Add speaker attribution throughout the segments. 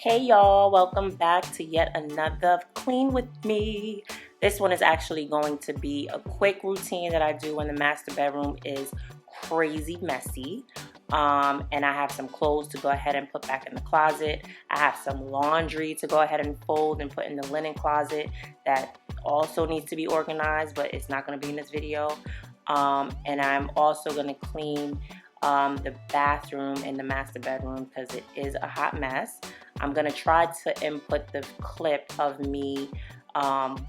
Speaker 1: Hey y'all, welcome back to yet another Clean With Me. This one is actually going to be a quick routine that I do when the master bedroom is crazy messy. And I have some clothes to go ahead and put back in the closet. I have some laundry to go ahead and fold and put in the linen closet that also needs to be organized, but it's not going to be in this video. And I'm also going to clean the bathroom in the master bedroom because it is a hot mess. I'm going to try to input the clip of me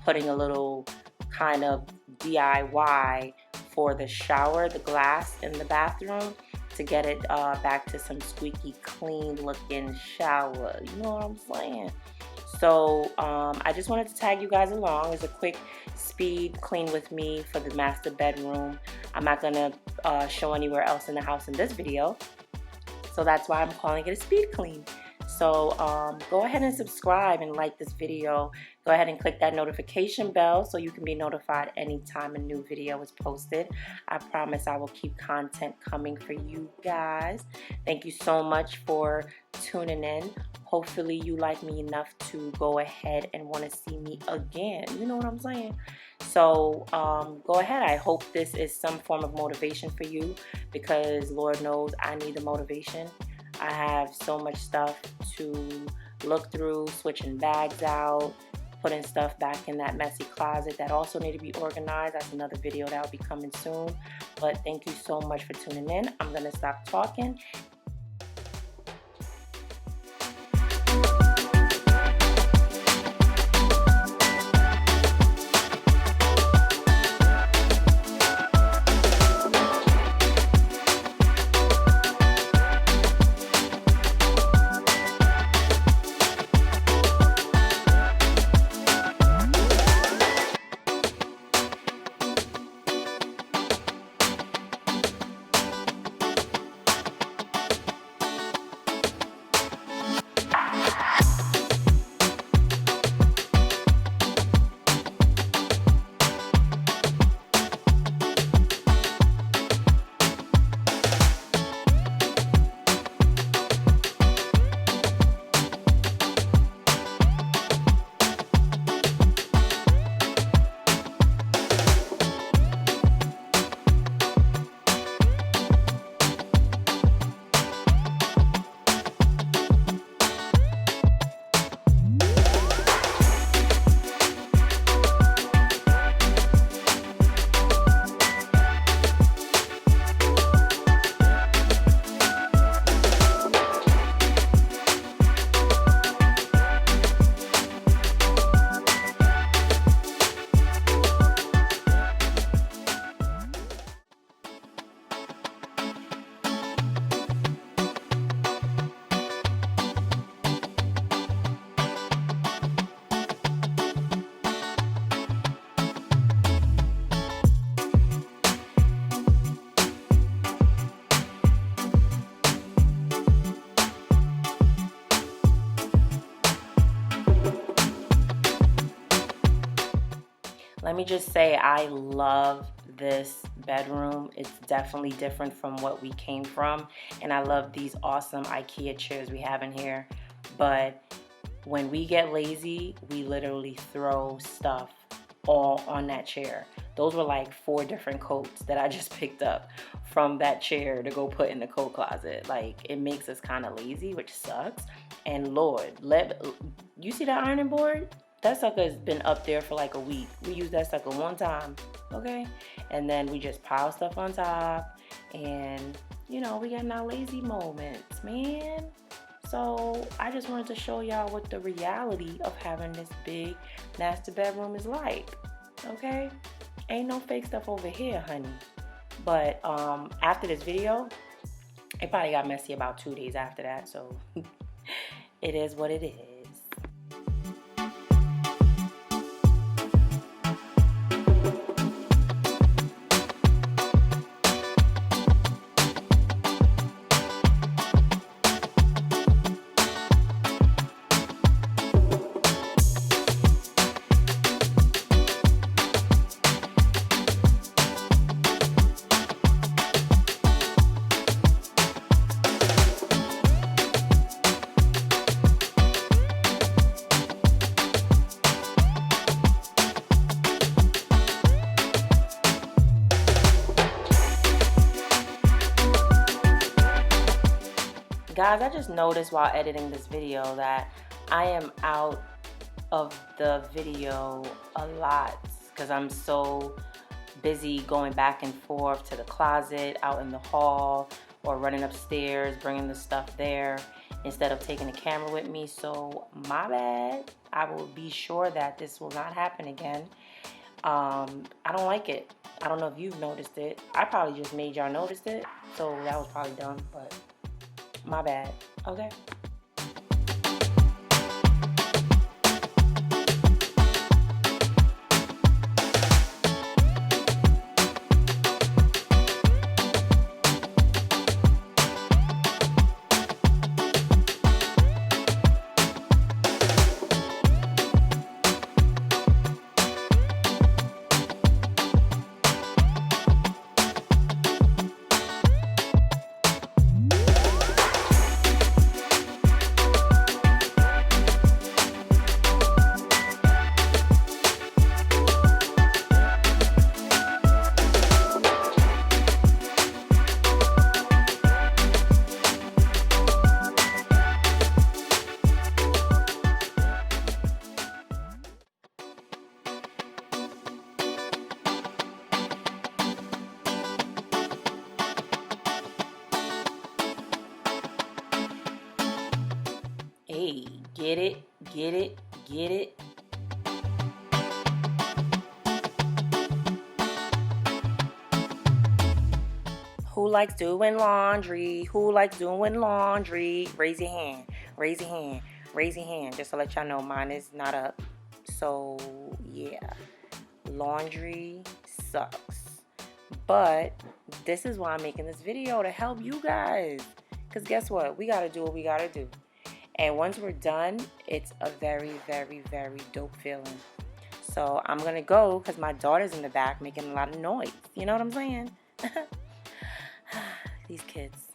Speaker 1: putting a little kind of DIY for the shower, the glass in the bathroom, to get it back to some squeaky clean looking shower. You know what I'm saying? So I just wanted to tag you guys along. It's a quick speed clean with me for the master bedroom. I'm not going to show anywhere else in the house in this video. So that's why I'm calling it a speed clean. So go ahead and subscribe and like this video. Go ahead and click that notification bell so you can be notified anytime a new video is posted. I promise I will keep content coming for you guys. Thank you so much for tuning in. Hopefully you like me enough to go ahead and want to see me again. You know what I'm saying? So go ahead. I hope this is some form of motivation for you because Lord knows I need the motivation. I have so much stuff to look through, switching bags out, putting stuff back in that messy closet that also need to be organized. That's another video that will be coming soon. But thank you so much for tuning in. I'm going to stop talking. Let me just say I love this bedroom. It's definitely different from what we came from. And I love these awesome IKEA chairs we have in here. But when we get lazy, we literally throw stuff all on that chair. Those were like 4 different coats that I just picked up from that chair to go put in the coat closet. Like, it makes us kind of lazy, which sucks. And Lord, you see that ironing board? That sucker has been up there for like a week. We used that sucker one time, okay? And then we just pile stuff on top. And, you know, we got our lazy moments, man. So I just wanted to show y'all what the reality of having this big master bedroom is like, okay? Ain't no fake stuff over here, honey. But after this video, it probably got messy about 2 days after that. So it is what it is. Guys, I just noticed while editing this video that I am out of the video a lot because I'm so busy going back and forth to the closet, out in the hall, or running upstairs, bringing the stuff there instead of taking the camera with me. So my bad. I will be sure that this will not happen again. I don't like it. I don't know if you've noticed it. I probably just made y'all notice it, so that was probably dumb, but my bad. Okay. Hey, get it, get it, get it. Who likes doing laundry? Who likes doing laundry? Raise your hand, raise your hand, raise your hand. Just to let y'all know, mine is not up. So, yeah, laundry sucks. But this is why I'm making this video, to help you guys. Because guess what? We got to do what we got to do. And once we're done, it's a very, very, very dope feeling. So I'm going to go because my daughter's in the back making a lot of noise. You know what I'm saying? These kids.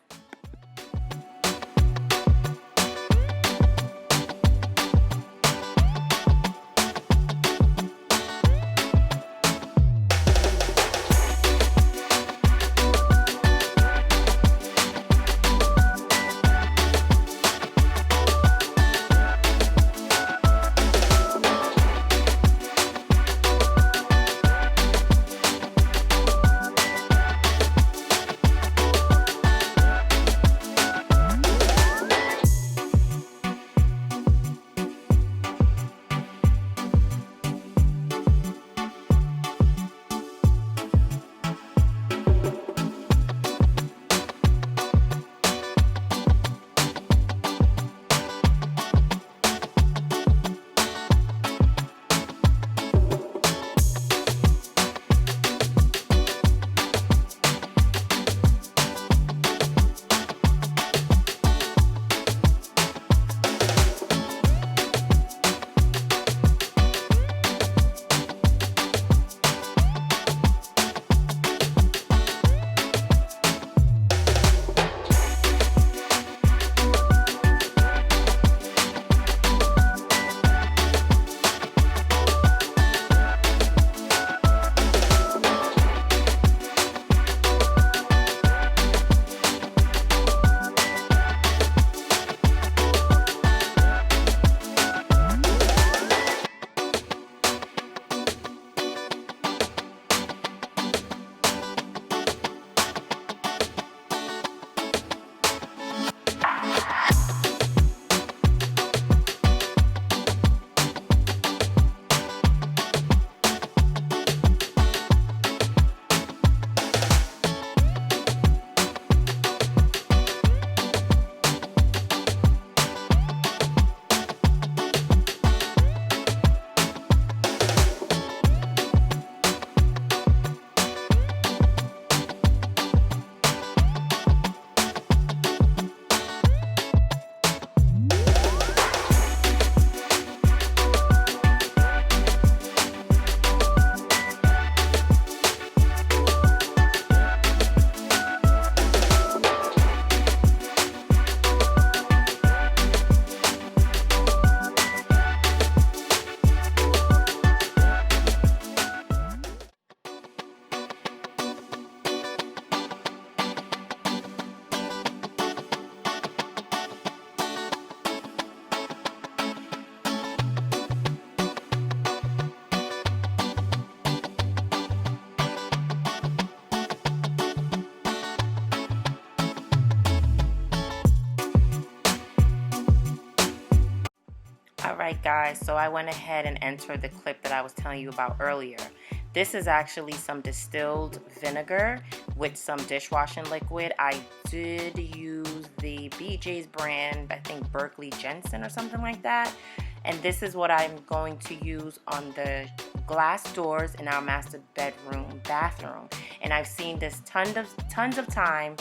Speaker 1: Alright guys, so I went ahead and entered the clip that I was telling you about earlier. This is actually some distilled vinegar with some dishwashing liquid. I did use the BJ's brand, I think Berkeley Jensen or something like that. And this is what I'm going to use on the glass doors in our master bathroom. And I've seen this tons of time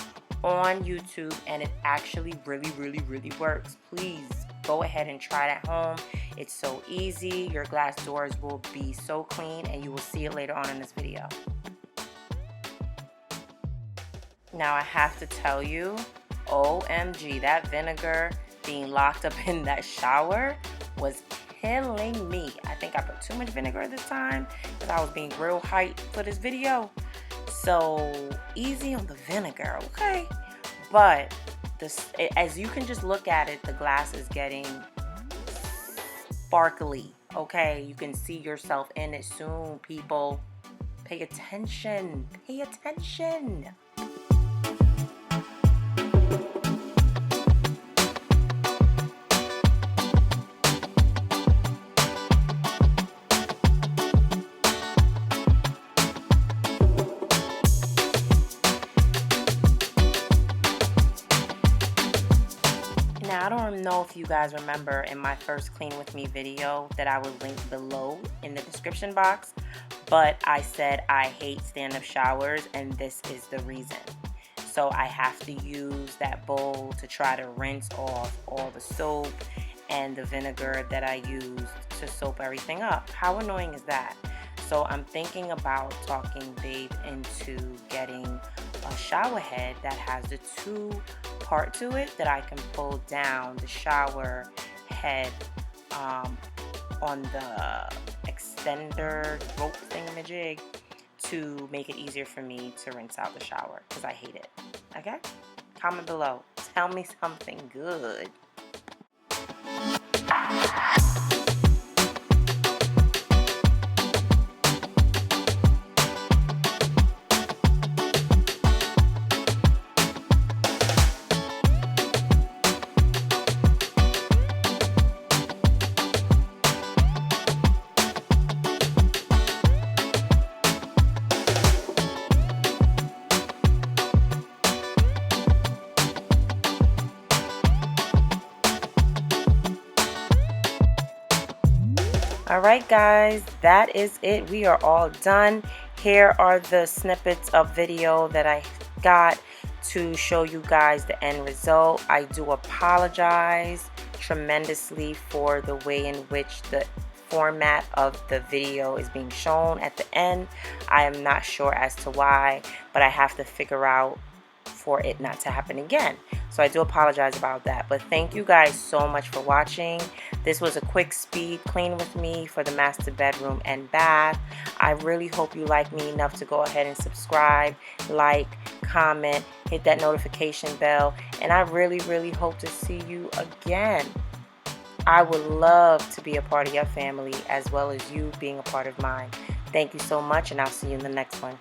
Speaker 1: on YouTube, and it actually really works. Please go ahead and try it at home. It's so easy. Your glass doors will be so clean, and you will see it later on in this video. Now I have to tell you, OMG, that vinegar being locked up in that shower was killing me. I think I put too much vinegar this time because I was being real hyped for this video. So easy on the vinegar, okay? But this, as you can just look at it, the glass is getting sparkly, okay? You can see yourself in it soon, people. Pay attention, pay attention. Now, I don't know if you guys remember in my first Clean With Me video that I will link below in the description box, but I said I hate stand-up showers, and this is the reason. So I have to use that bowl to try to rinse off all the soap and the vinegar that I used to soap everything up. How annoying is that? So I'm thinking about talking Babe into getting a shower head that has the two-part to it that I can pull down the shower head on the extender rope thingamajig to make it easier for me to rinse out the shower because I hate it. Okay? Comment below. Tell me something good. Alright guys, that is it. We are all done. Here are the snippets of video that I got to show you guys the end result. I do apologize tremendously for the way in which the format of the video is being shown at the end. I am not sure as to why, but I have to figure out for it not to happen again. So I do apologize about that. But thank you guys so much for watching. This was a quick speed clean with me for the master bedroom and bath. I really hope you like me enough to go ahead and subscribe, like, comment, hit that notification bell, and I really hope to see you again. I would love to be a part of your family as well as you being a part of mine. Thank you so much, and I'll see you in the next one.